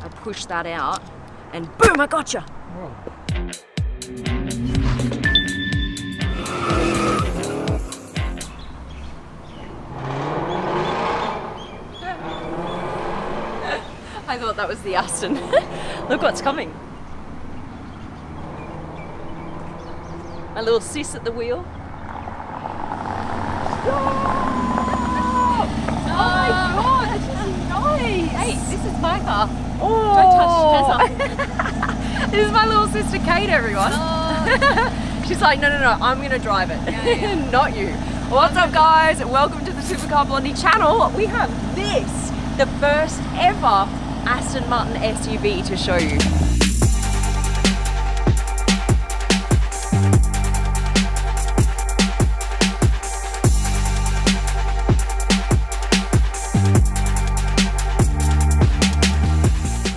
I push that out and boom, I gotcha. Whoa. I thought that was the Aston. Look what's coming. My little sis at the wheel. Oh my god, this is nice! Hey, this is my car. Oh. Don't touch Tessa. This is my little sister Kate, everyone. Oh. She's like, no, I'm gonna drive it. Yeah. Not you. What's up, guys? Welcome to the Supercar Blondie channel. We have this, the first ever Aston Martin SUV to show you.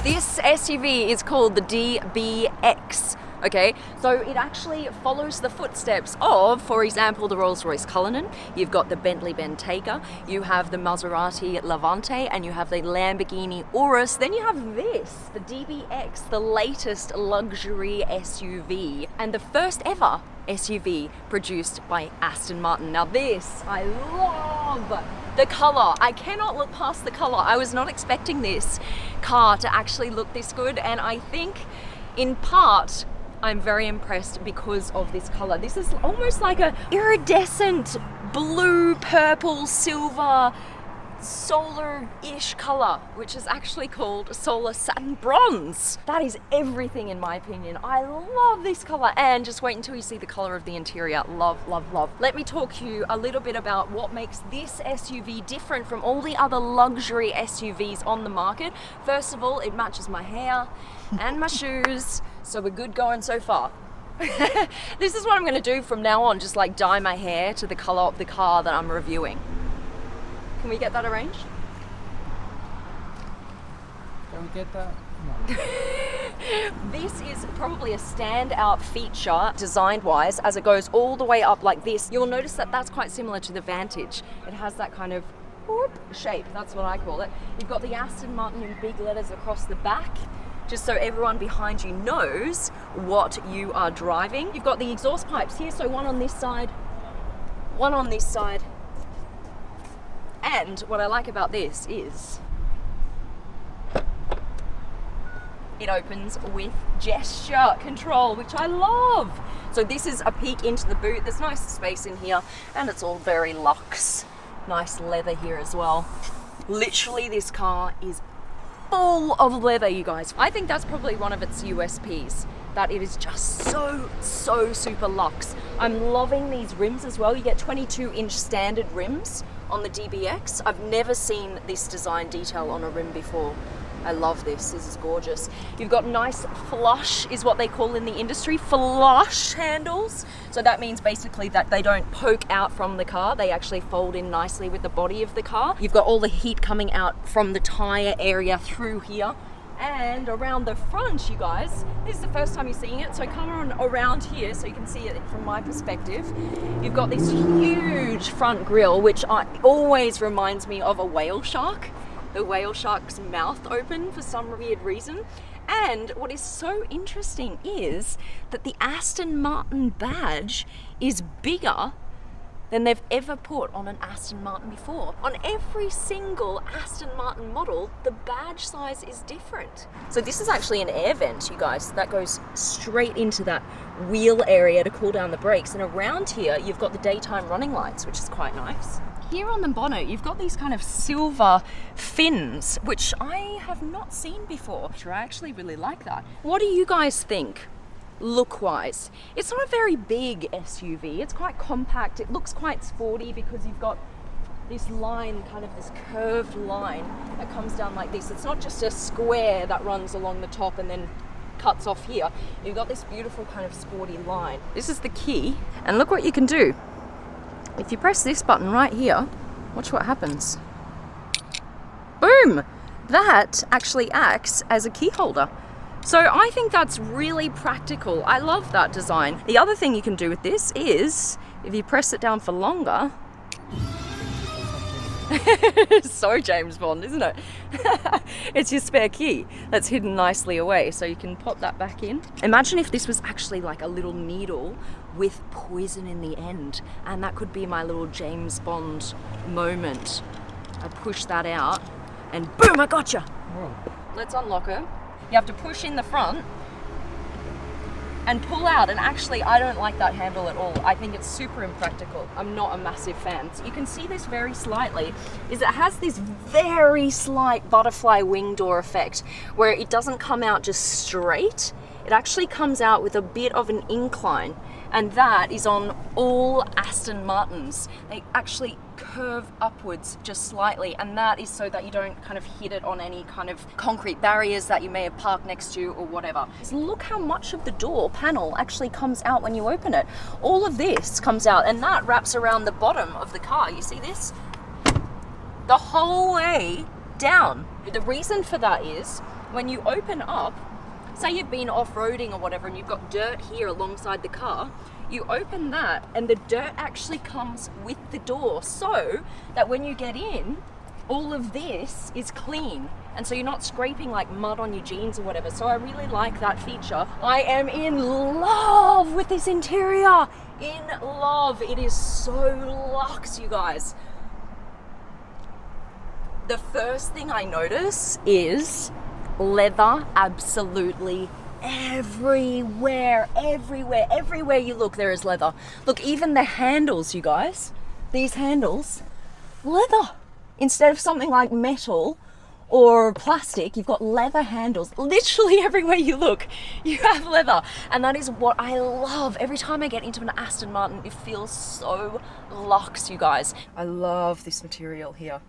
This SUV is called the DBX. Okay, so it actually follows the footsteps of, for example, the Rolls-Royce Cullinan. You've got the Bentley Bentayga, you have the Maserati Levante, and you have the Lamborghini Urus. Then you have this, the DBX, the latest luxury SUV, and the first ever SUV produced by Aston Martin. Now this, I love the color. I cannot look past the color. I was not expecting this car to actually look this good, and I think in part I'm very impressed because of this color. This is almost like a iridescent blue, purple, silver, solar-ish color, which is actually called solar satin bronze. That is everything in my opinion. I love this color, and just wait until you see the color of the interior. Love, love, love. Let me talk to you a little bit about what makes this SUV different from all the other luxury SUVs on the market. First of all, it matches my hair and my shoes, so we're good going so far. This is what I'm gonna do from now on, just like dye my hair to the color of the car that I'm reviewing. Can we get that arranged? Can we get that? No. This is probably a standout feature design-wise as it goes all the way up like this. You'll notice that that's quite similar to the Vantage. It has that kind of whoop shape, that's what I call it. You've got the Aston Martin in big letters across the back, just so everyone behind you knows what you are driving. You've got the exhaust pipes here, so one on this side, one on this side. And what I like about this is it opens with gesture control, which I love. So this is a peek into the boot. There's nice space in here, and it's all very luxe. Nice leather here as well. Literally, this car is full of leather, you guys. I think that's probably one of its USPs, that it is just so super luxe. I'm loving these rims as well. You get 22-inch standard rims on the DBX. I've never seen this design detail on a rim before. I love this. This is gorgeous. You've got nice flush, is what they call in the industry, flush handles. So that means basically that they don't poke out from the car. They actually fold in nicely with the body of the car. You've got all the heat coming out from the tire area through here. And around the front, you guys, this is the first time you're seeing it, so come on around here so you can see it from my perspective. You've got this huge front grille, which always reminds me of a whale shark. The whale shark's mouth open for some weird reason. And what is so interesting is that the Aston Martin badge is bigger than they've ever put on an Aston Martin before. On every single Aston Martin model, the badge size is different. So this is actually an air vent, you guys, that goes straight into that wheel area to cool down the brakes. And around here, you've got the daytime running lights, which is quite nice. Here on the bonnet, you've got these kind of silver fins, which I have not seen before. I actually really like that. What do you guys think? Look-wise, it's not a very big SUV. It's quite compact. It looks quite sporty because you've got this line, kind of this curved line that comes down like this. It's not just a square that runs along the top and then cuts off here. You've got this beautiful kind of sporty line. This is the key, and look what you can do. If you press this button right here, watch what happens. Boom! That actually acts as a key holder. So I think that's really practical. I love that design. The other thing you can do with this is, if you press it down for longer, It's so James Bond, isn't it? It's your spare key that's hidden nicely away, so you can pop that back in. Imagine if this was actually like a little needle with poison in the end, and that could be my little James Bond moment. I push that out and boom, I gotcha. Whoa. Let's unlock her. You have to push in the front and pull out, and actually I don't like that handle at all. I think it's super impractical. I'm not a massive fan. So you can see this very slightly, is it has this very slight butterfly wing door effect where it doesn't come out just straight. It actually comes out with a bit of an incline, and that is on all Aston Martins. They actually curve upwards just slightly, and that is so that you don't kind of hit it on any kind of concrete barriers that you may have parked next to or whatever. So look how much of the door panel actually comes out when you open it. All of this comes out, and that wraps around the bottom of the car. You see this? The whole way down. The reason for that is when you open up, say you've been off-roading or whatever and you've got dirt here alongside the car, you open that and the dirt actually comes with the door, so that when you get in, all of this is clean, and so you're not scraping like mud on your jeans or whatever. So I really like that feature. I am in love with this interior. In love. It is so luxe, you guys. The first thing I notice is leather absolutely everywhere you look. There is leather. Look, even the handles, you guys, these handles, leather. Instead of something like metal or plastic, you've got leather handles. Literally everywhere you look, you have leather, and that is what I love. Every time I get into an Aston Martin, it feels so luxe, you guys. I love this material here.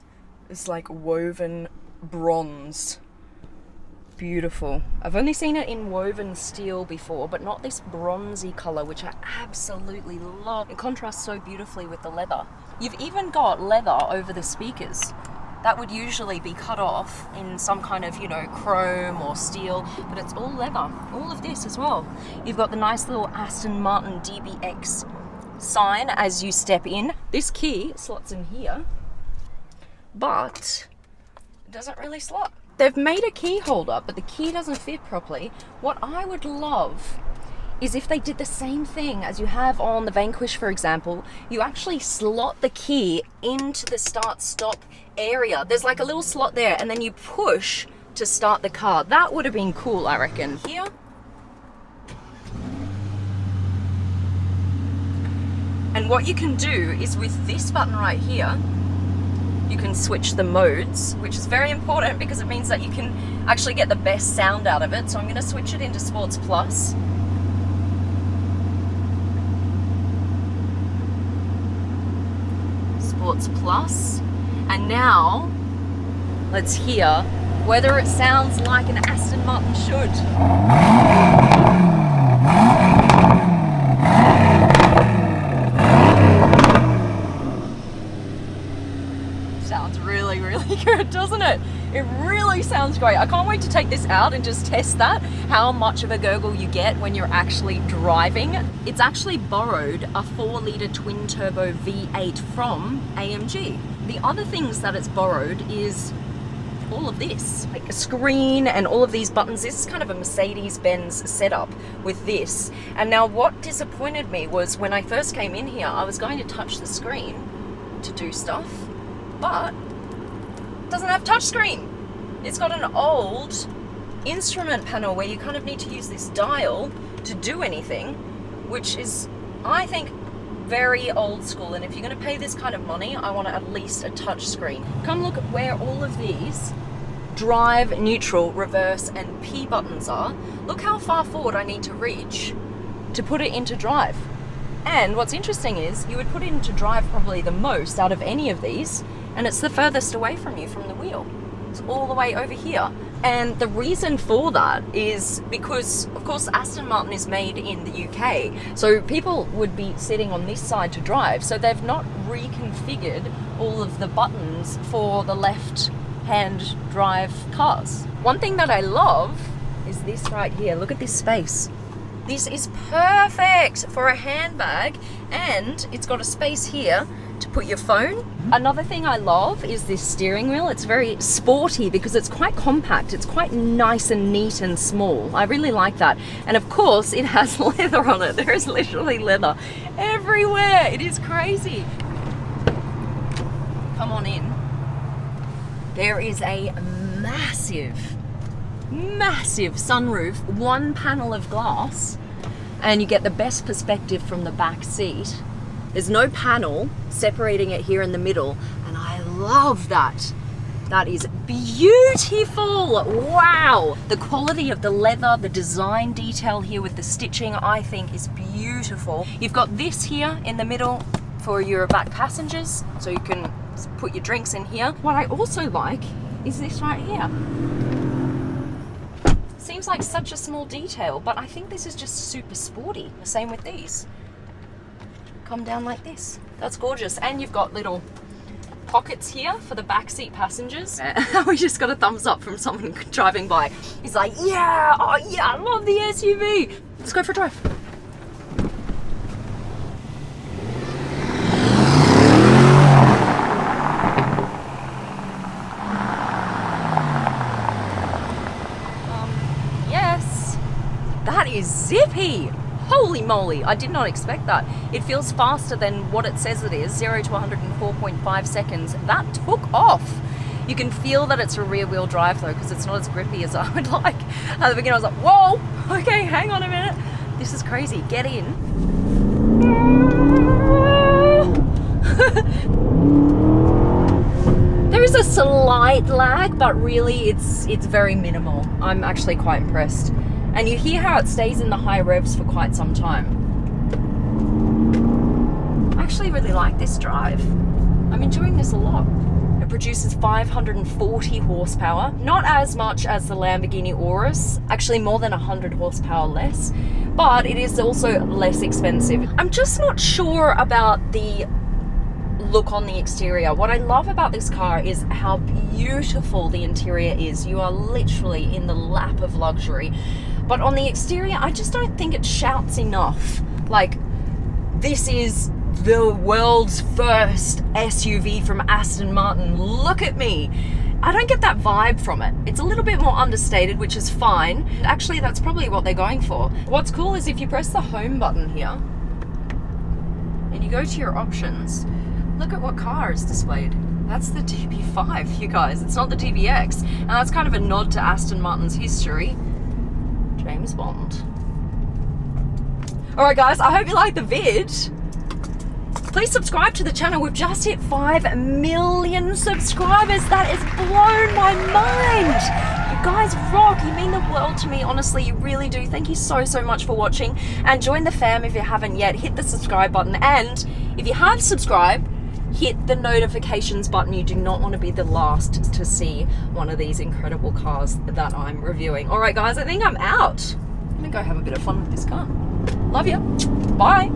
It's like woven bronze. Beautiful. I've only seen it in woven steel before, but not this bronzy color, which I absolutely love. It contrasts so beautifully with the leather. You've even got leather over the speakers. That would usually be cut off in some kind of, you know, chrome or steel, but it's all leather. All of this as well. You've got the nice little Aston Martin DBX sign as you step in. This key slots in here, but it doesn't really slot. They've made a key holder, but the key doesn't fit properly. What I would love is if they did the same thing as you have on the Vanquish, for example. You actually slot the key into the start-stop area. There's like a little slot there, and then you push to start the car. That would have been cool, I reckon. Here. And what you can do is with this button right here, you can switch the modes, which is very important because it means that you can actually get the best sound out of it. So I'm going to switch it into Sports Plus. Sports Plus. And now let's hear whether it sounds like an Aston Martin should. Sounds really, really good, doesn't it? It really sounds great. I can't wait to take this out and just test that, how much of a gurgle you get when you're actually driving. It's actually borrowed a 4-litre twin-turbo V8 from AMG. The other things that it's borrowed is all of this, like a screen and all of these buttons. This is kind of a Mercedes-Benz setup with this. And now what disappointed me was when I first came in here, I was going to touch the screen to do stuff, but it doesn't have touchscreen. It's got an old instrument panel where you kind of need to use this dial to do anything, which is, I think, very old school. And if you're going to pay this kind of money, I want at least a touch screen. Come look at where all of these drive, neutral, reverse and P buttons are. Look how far forward I need to reach to put it into drive. And what's interesting is you would put it into drive probably the most out of any of these, and it's the furthest away from you from the wheel. It's all the way over here. And the reason for that is because, of course, Aston Martin is made in the UK, so people would be sitting on this side to drive, so they've not reconfigured all of the buttons for the left-hand drive cars. One thing that I love is this right here. Look at this space. This is perfect for a handbag, and it's got a space here to put your phone. Another thing I love is this steering wheel. It's very sporty because it's quite compact. It's quite nice and neat and small. I really like that. And of course, it has leather on it. There is literally leather everywhere. It is crazy. Come on in. There is a massive sunroof, one panel of glass, and you get the best perspective from the back seat. There's no panel separating it here in the middle, and I love that. That is beautiful. Wow. The quality of the leather, the design detail here with the stitching, I think is beautiful. You've got this here in the middle for your back passengers, so you can put your drinks in here. What I also like is this right here. Seems like such a small detail, but I think this is just super sporty. The same with these. Come down like this. That's gorgeous. And you've got little pockets here for the backseat passengers. We just got a thumbs up from someone driving by. He's like, yeah, oh yeah, I love the SUV. Let's go for a drive. Yes, that is zippy. Holy moly, I did not expect that. It feels faster than what it says it is, 0 to 104.5 seconds. That took off. You can feel that it's a rear wheel drive though, because it's not as grippy as I would like. At the beginning I was like, whoa, okay, hang on a minute. This is crazy, get in. There is a slight lag, but really it's very minimal. I'm actually quite impressed. And you hear how it stays in the high revs for quite some time. I actually really like this drive. I'm enjoying this a lot. It produces 540 horsepower, not as much as the Lamborghini Urus, actually more than 100 horsepower less, but it is also less expensive. I'm just not sure about the look on the exterior. What I love about this car is how beautiful the interior is. You are literally in the lap of luxury. But on the exterior, I just don't think it shouts enough. Like, this is the world's first SUV from Aston Martin. Look at me. I don't get that vibe from it. It's a little bit more understated, which is fine. Actually, that's probably what they're going for. What's cool is if you press the home button here and you go to your options, look at what car is displayed. That's the DB5, you guys. It's not the DBX. And that's kind of a nod to Aston Martin's history. James Bond. Alright guys, I hope you liked the vid. Please subscribe to the channel. We've just hit 5 million subscribers. That has blown my mind. You guys rock. You mean the world to me. Honestly, you really do. Thank you so much for watching. And join the fam if you haven't yet. Hit the subscribe button. And if you have subscribed, hit the notifications button. You do not want to be the last to see one of these incredible cars that I'm reviewing. All right, guys, I think I'm out. I'm gonna go have a bit of fun with this car. Love you. Bye.